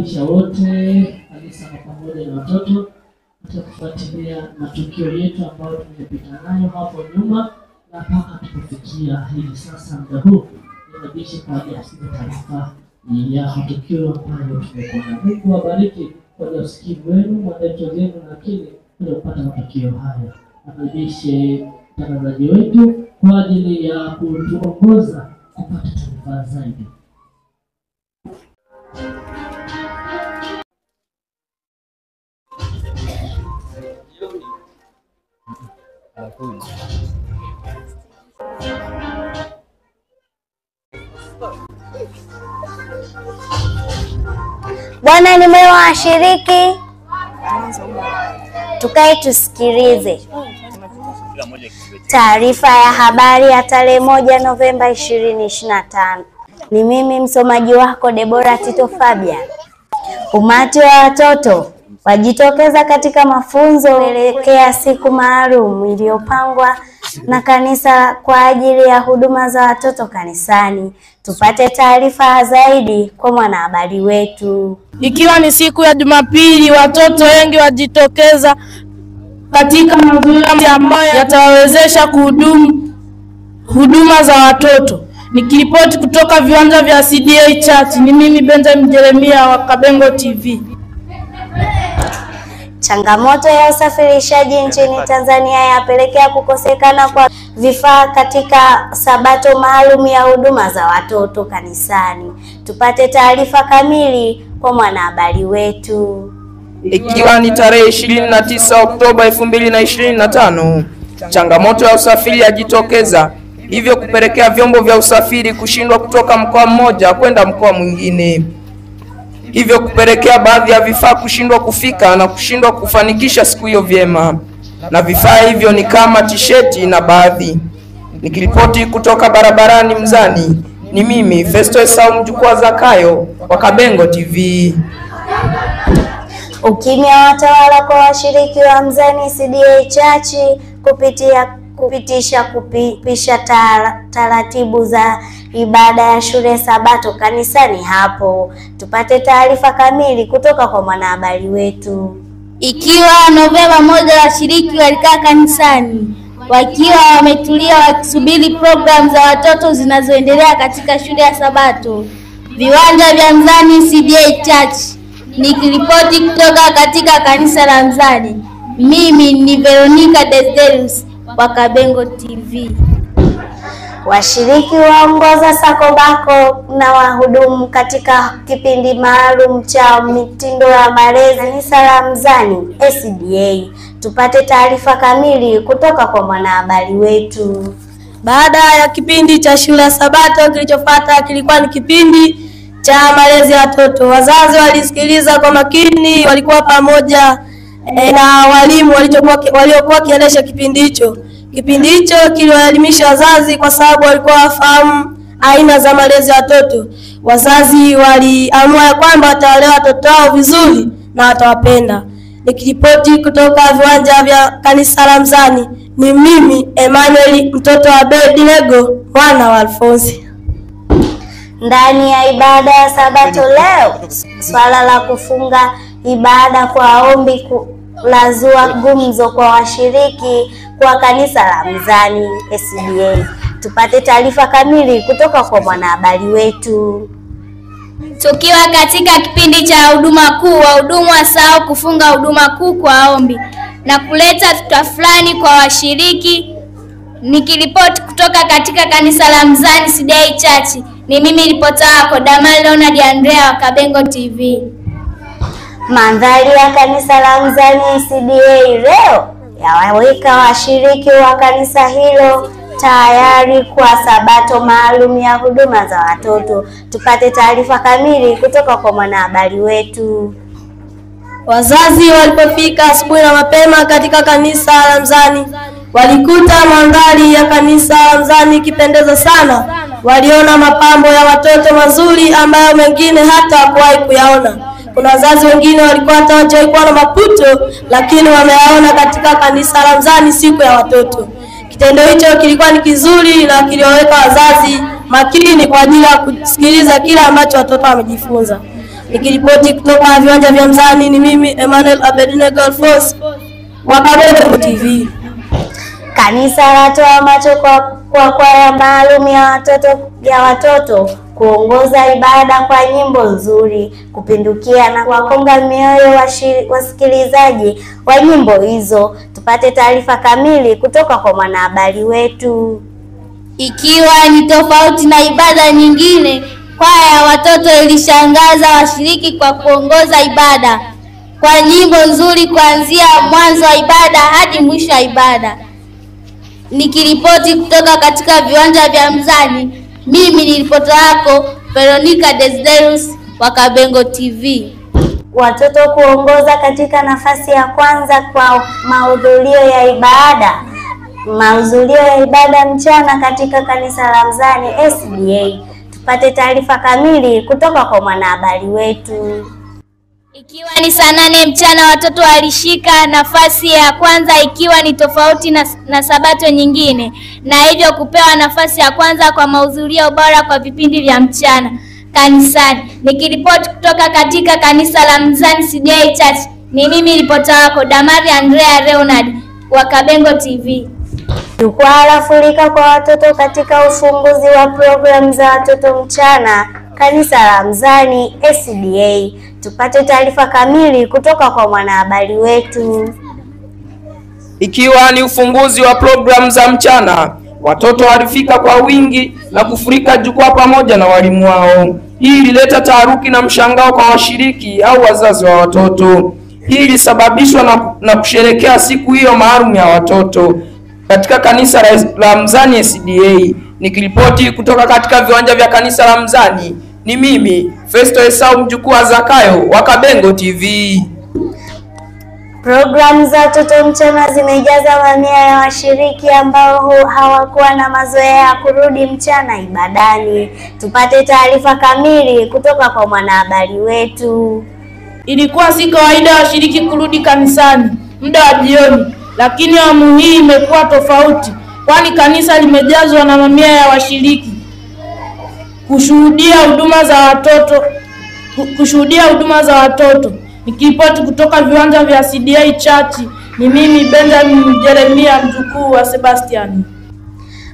nawakaribisha wote kanisa pamoja na watoto katika kufuatilia matukio yetu ambayo tumepita nayo hapo nyuma na mpaka tukufikia hivi sasa muda huu. Nikaribishe kwa ajili ya taarifa ya matukio ambayo tumekuwa na. Mungu awabariki kwa usikivu wenu, mwandaji wenu na akili ili kupata matukio haya. Nikaribishe mtangazaji wetu kwa ajili ya kutuongoza kupata taarifa zaidi. Bwana ni mwema washiriki. Tukae tusikilize taarifa ya habari ya tarehe 1 Novemba 2025. Ni mimi msomaji wako Deborah Tito Fabian. Umati wa watoto wajitokeza katika mafunzo kuelekea siku maalum iliyopangwa na kanisa kwa ajili ya huduma za watoto kanisani. Tupate taarifa zaidi kwa mwanahabari wetu. Ikiwa ni siku ya Jumapili, watoto wengi wajitokeza katika mazoezi ambayo yatawawezesha kuhudumu huduma za watoto. Nikiripoti kutoka viwanja vya CDA Church, ni mimi Benjamin Jeremia wa Kabengo TV. Changamoto ya usafirishaji nchini Tanzania yapelekea kukosekana kwa vifaa katika sabato maalum ya huduma za watoto kanisani. Tupate taarifa kamili kwa mwanahabari wetu. Ikiwa ni tarehe 29 Oktoba 2025, changamoto ya usafiri yajitokeza, hivyo kupelekea vyombo vya usafiri kushindwa kutoka mkoa mmoja kwenda mkoa mwingine. Hivyo kupelekea baadhi ya vifaa kushindwa kufika na kushindwa kufanikisha siku hiyo vyema. Na vifaa hivyo ni kama tisheti na baadhi. Nikiripoti kutoka barabarani Mzani, ni mimi Festo Esau mjukuu Zakayo wa Kabengo TV. Ukimya watawala kwa washiriki wa Mzani CDA Church kupitisha taratibu za ibada ya shule Sabato kanisani hapo. Tupate taarifa kamili kutoka kwa mwanahabari wetu. Ikiwa Novemba 1, washiriki walikaa kanisani wakiwa wametulia wakisubiri program za watoto zinazoendelea katika shule ya Sabato, viwanja vya Mzani CDA Church. Nikiripoti kutoka katika kanisa la Mzani, mimi ni Veronica Desdelus wa Kabengo TV. Washiriki waongoza sakobako na wahudumu katika kipindi maalum cha mitindo ya malezi kanisa la Mzani SDA. Tupate taarifa kamili kutoka kwa mwanahabari wetu. Baada ya kipindi cha shule ya Sabato, kilichofuata kilikuwa ni kipindi cha malezi ya watoto. Wazazi walisikiliza kwa makini, walikuwa pamoja na walimu waliokuwa kiendesha kipindi hicho. Kipindi hicho kiliwaelimisha wazazi kwa sababu walikuwa wafahamu aina za malezi ya watoto. Wazazi waliamua kwamba watawalea watoto wao vizuri na watawapenda. Nikiripoti kutoka viwanja vya kanisa la Mzani, ni mimi Emmanuel mtoto wa Abednego mwana wa Alfonsi. Ndani ya ibada ya Sabato leo, swala la kufunga ibada kwa ombi lazua gumzo kwa washiriki kwa kanisa la Mzani SDA. Tupate taarifa kamili kutoka kwa mwanahabari wetu. Tukiwa katika kipindi cha huduma kuu, wahudumu wasahau kufunga huduma kuu kwa ombi na kuleta tafrani kwa washiriki. Nikiripoti kutoka katika kanisa la Mzani CDA Church, ni mimi ripota wako Damali Leonard Andrea wa Kabengo TV. Mandhari ya kanisa la Mzani CDA leo yawaweka washiriki wa kanisa hilo tayari kwa sabato maalum ya huduma za watoto. Tupate taarifa kamili kutoka kwa mwanahabari wetu. Wazazi walipofika asubuhi na mapema katika kanisa la Mzani, walikuta mandhari ya kanisa la Mzani ikipendeza sana. Waliona mapambo ya watoto mazuri ambayo mengine hata hawakuwahi kuyaona. Kuna wazazi wengine walikuwa hata hawajawahi kuona maputo, lakini wameyaona katika kanisa la Mzani siku ya watoto. Kitendo hicho kilikuwa ni kizuri na kiliwaweka wazazi makini kwa ajili ya kusikiliza kila ambacho watoto wamejifunza. Nikiripoti kutoka viwanja vya Mzani, ni mimi Emmanuel Abednego Alphonse wa Kabengo TV. Kanisa latoa macho kwa kwaya maalum ya watoto kuongoza ibada kwa nyimbo nzuri kupindukia na kuwakonga mioyo wasikilizaji wa nyimbo hizo. Tupate taarifa kamili kutoka kwa mwanahabari wetu. Ikiwa ni tofauti na ibada nyingine, kwaya ya watoto ilishangaza washiriki kwa kuongoza ibada kwa nyimbo nzuri kuanzia mwanzo wa ibada hadi mwisho wa ibada. Nikiripoti kutoka katika viwanja vya Mzani, mimi ni ripota yako Veronica Desiderius wa Kabengo TV. Watoto kuongoza katika nafasi ya kwanza kwa mahudhurio ya ibada. Mahudhurio ya ibada mchana katika kanisa la Mzani SDA. Tupate taarifa kamili kutoka kwa mwanahabari wetu. Ikiwa ni saa 8 mchana, watoto walishika nafasi ya kwanza, ikiwa ni tofauti na sabato nyingine, na hivyo kupewa nafasi ya kwanza kwa mahudhurio bora kwa vipindi vya mchana kanisani. Nikiripoti kutoka katika kanisa la Mzani SDA Church, ni mimi ripota wako Damari Andrea Leonard wa Kabengo TV. Jukwaa la furika kwa watoto katika ufunguzi wa programu za watoto mchana kanisa la Mzani SDA. Tupate taarifa kamili kutoka kwa mwanahabari wetu. Ikiwa ni ufunguzi wa programu za mchana, watoto walifika kwa wingi na kufurika jukwaa pamoja na walimu wao. Hii ilileta taharuki na mshangao kwa washiriki au wazazi wa watoto. Hii ilisababishwa na kusherehekea siku hiyo maalum ya watoto katika kanisa la Mzani SDA. Nikiripoti kutoka katika viwanja vya kanisa la Mzani, ni mimi Festo Esau mjukuu wa Zakayo wa Kabengo TV. Programu za watoto mchana zimejaza mamia ya washiriki ambao hawakuwa na mazoea ya kurudi mchana ibadani. Tupate taarifa kamili kutoka kwa mwanahabari wetu. Ilikuwa si kawaida washiriki kurudi kanisani muda wa jioni, lakini awamu hii imekuwa tofauti, kwani kanisa limejazwa na mamia ya washiriki kushuhudia huduma za watoto. Nikiripoti kutoka viwanja vya CDA Church, ni mimi Benjamin Jeremia mjukuu wa Sebastian.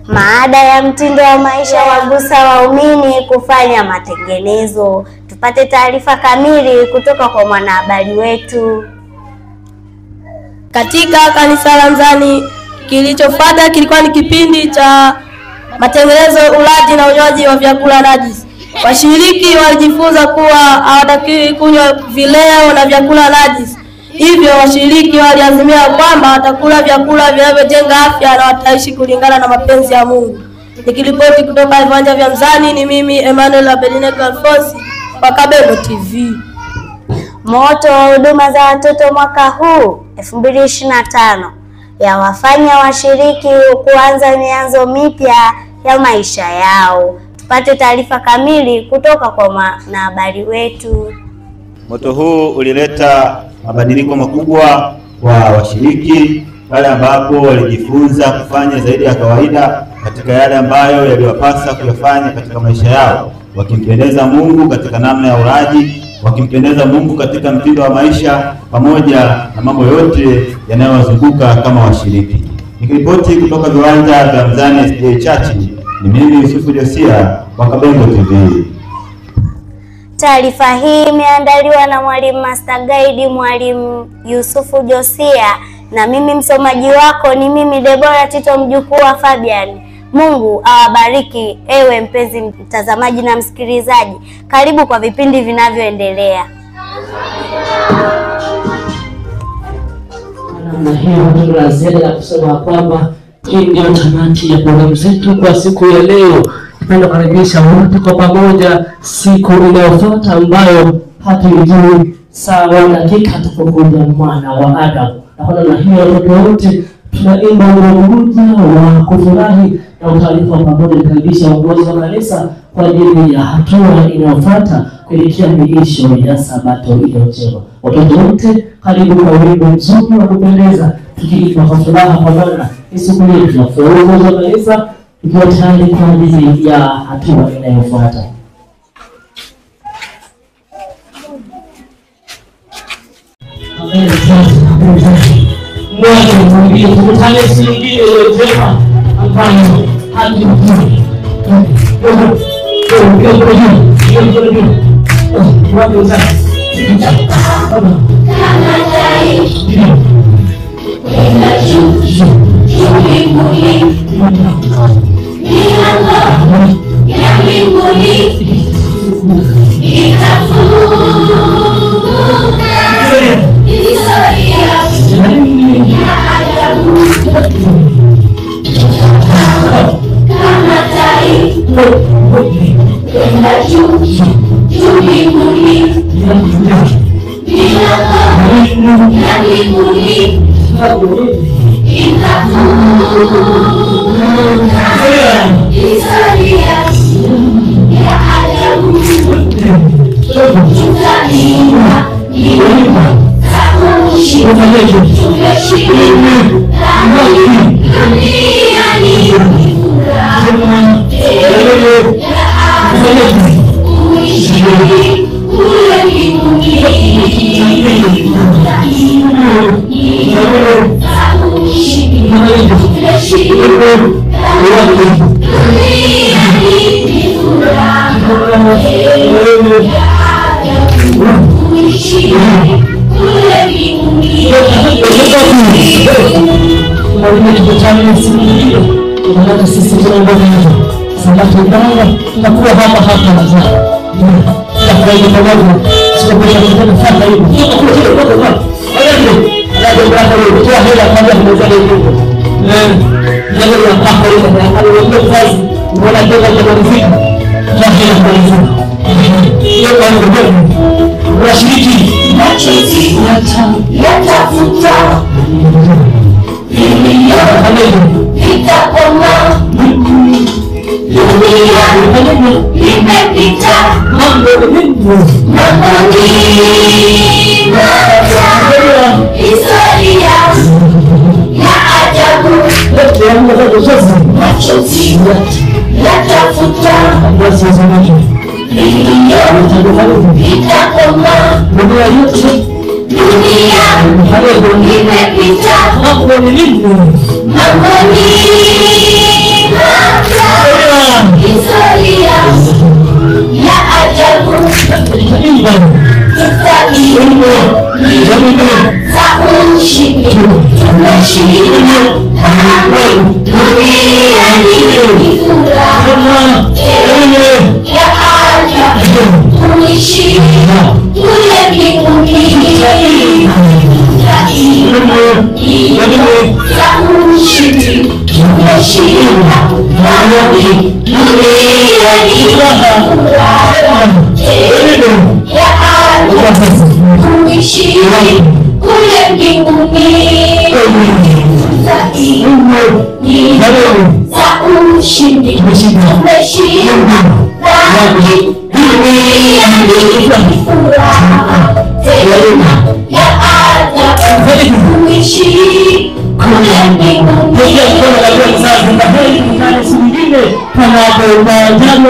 Maada ya mtindo wa maisha wagusa waumini kufanya matengenezo. Tupate taarifa kamili kutoka kwa mwanahabari wetu. Katika kanisa la Mzani, kilichofuata kilikuwa ni kipindi cha matengenezo, ulaji na unywaji wa vyakula najisi. Washiriki walijifunza kuwa hawatakiwi kunywa vileo na vyakula najisi. Hivyo washiriki waliazimia kwamba watakula vyakula vinavyojenga afya na wataishi kulingana na mapenzi ya Mungu. Nikiripoti kutoka viwanja vya Mzani, ni mimi Emmanuel Abednego Alphonse wa Kabengo TV. Moto wa huduma za watoto mwaka huu 2025 yawafanya washiriki kuanza mianzo mipya ya maisha yao. Tupate taarifa kamili kutoka kwa mwanahabari wetu. Moto huu ulileta mabadiliko makubwa kwa washiriki pale ambapo walijifunza kufanya zaidi ya kawaida katika yale ambayo yaliwapasa kuyafanya katika maisha yao, wakimpendeza Mungu katika namna ya ulaji, wakimpendeza Mungu katika mtindo wa maisha, pamoja na mambo yote yanayowazunguka kama washiriki. Nikiripoti kutoka viwanja vya Mzani SDA Church, ni mimi Yusufu Josia wa Kabengo TV. Taarifa hii imeandaliwa na mwalimu Master Guide mwalimu Yusufu Josia, na mimi msomaji wako ni mimi Deborah Tito mjukuu wa Fabian. Mungu awabariki ewe mpenzi mtazamaji na msikilizaji. Karibu kwa vipindi vinavyoendelea. Na hiyo ndio la ziada la kusema kwamba hii ndio tamati ya programu zetu kwa siku ya leo. Napenda kukaribisha wote kwa pamoja siku inayofuata ambayo hatujui saa wala dakika atakapokuja mwana wa Adamu. Na hiyo watoto wote tunaimba umoja wa kufurahi na utaarifa pamoja. Nikaribisha uongozi wa kanisa kwa ajili ya hatua inayofuata kuelekea miisho ya Sabato iliyo njema. Watoto wote karibu kwa wimbo mzuri wa kupendeza, tukiimba kwa furaha pamoja. Siku yetu ya uongozi wa kanisa ikiwa tayari kwa ajili ya hatua inayofuata. Mmoja mwingine tukutane siku nyingine njema ambayo hadi mjini. Sisi tunaongoza sababu ndio tunakuwa hapa tafadhali pamoja sio kwa sababu tunafanya hivi kwa hela kama tunaweza hiyo ndio ya papa ile ndio kazi wala ndio kwa muziki kwa hela kwa hiyo kwa ndio washiriki machozi yatafuta Itakoma dunia imepita mambo historia ya ajabu machozi yatafuta itakoma dunia imepita mambo historia ya ajabu za ushindi tumeshinda duniani ni furaha ya ajabu kuishi kule mbinguni za ushindi tumeshinda duniani ya ajabu kuishi kule mbinguni za ushindi tumeshinda duniani furaha tena ya ajabu kuishi kule mbinguni.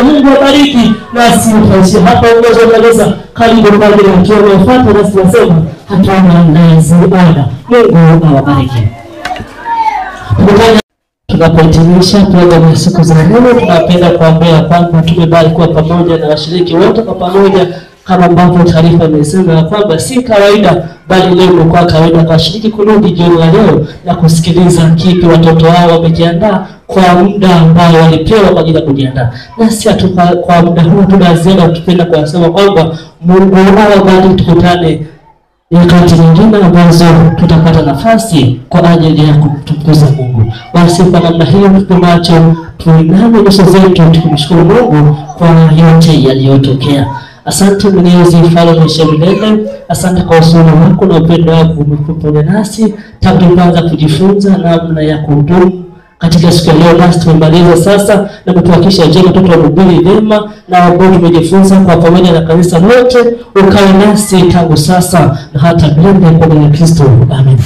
Mungu abariki nasi tutaishi hapa uwezo kabisa karibu kwa ajili ya kile unafuata nasi nasema hatuna na ziada. Mungu awabariki. Tunapohitimisha programu ya siku za leo, tunapenda kuambia kwamba tumebarikiwa pamoja na washiriki wote kwa pamoja, kama ambavyo taarifa imesema kwamba si kawaida bali leo kwa kawaida kwa washiriki kurudi jioni ya leo na kusikiliza kipi watoto wao wamejiandaa kwa muda ambao walipewa kwa ajili ya kujiandaa. Nasi kwa muda huu tunaziona tupenda kuwasema kwamba Mungu awabariki, tukutane nyakati nyingine ambazo tutapata nafasi kwa ajili ya kumtukuza Mungu. Basi kwa namna hiyo tunacho tuiname nyuso zetu tukimshukuru Mungu kwa yote yaliyotokea. Asante Mwenyezi Mfalme milele, asante kwa usuri wako na upendo wako umekuwa nasi tangu tuanza kujifunza namna ya kuhudumu katika siku leo. Nasi tumemaliza sasa na kutuhakikisha je watoto wahubiri vyema na ambao tumejifunza kwa pamoja na kanisa lote, ukae nasi tangu sasa na hata milele kwa Kristo. Amen.